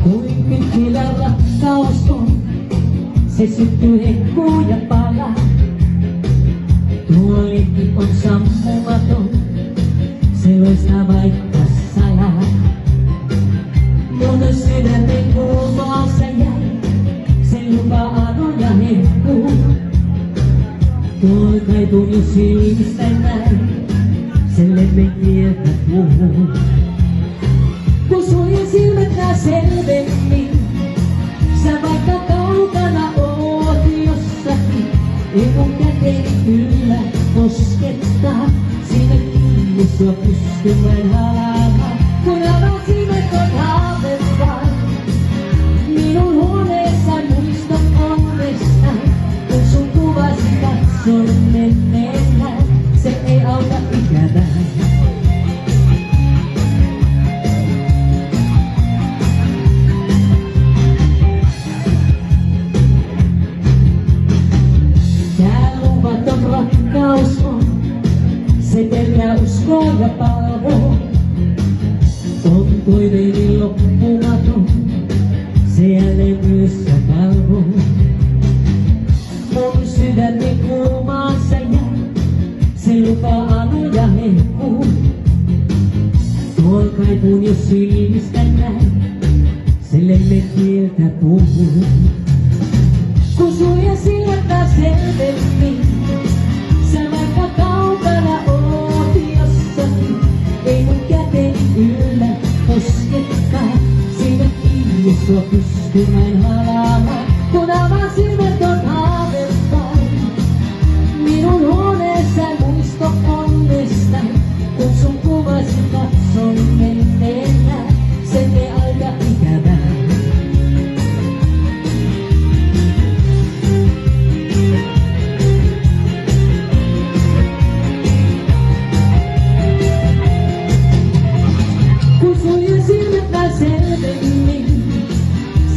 Kuin pitkillä rakkaus on, se syttyy hehkuu ja palaa. Tuo lehti on sammumaton, se loistaa vaikka salaa. Mun sydämen kuumaansa jäi, sen lupaa anoja hehkuu. Tuo kaipuu jo silmistä näin, sen lemmen kieltä puhuu. Kun suljen silmät nää selvemmin, sä vaikka kaukana oot jossakin, ei mun käteeni kyllä koskettaa, siinä kiinni sua pystymään halaamaan. Kun avaan silmät on haave vaan, minun huoneessaan muistot onnesta, kun sun kuvasi katson menneellään, se ei auta ikävää. Rakkaus on, se pelkää uskoo ja palvoo. On toiveeni loppumaton, se jälleen myös palvoo. Mun sydäni kuumaansa jää, se lupaa anoja hehkuu. Tuol kaipuun jo silmistä näin, se lemmen kieltä puhuu. Kun suljen silmät nää selvemmin, sä vaikka kaukana oot jossakin, ei mun käteeni yllä koskettaa, siinä kiinni sua pystymään halaamaan. Kun avaan silmät on haave vain, minun huoneessaan muisto onnesta, kun sun kuvasi katson menneellään, sen ei aika ikävää. Selvemmin,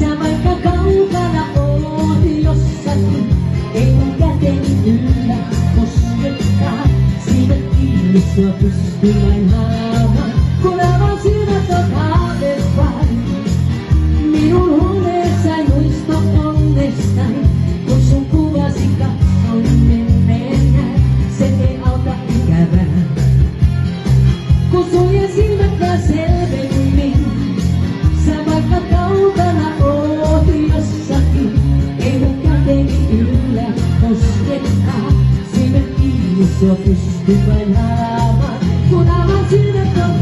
sä vaikka kaukana oot jossakin, ei mun käteeni yllä koskettaa, siitä kiinni sua pystymään halaamaan. Kun avaan silmät on haave vain, minun huoneessaan muisto onnesta, kun sun kuvasi katson menneellään, se ei auta ikävää. Kun suljen silmät nää selvemmin, sä vaikka kaukana oot jossakin, ei mun käteeni yllä koskettaa, siinä kiinni sua pystymään halaamaan. Kun avaan silmät on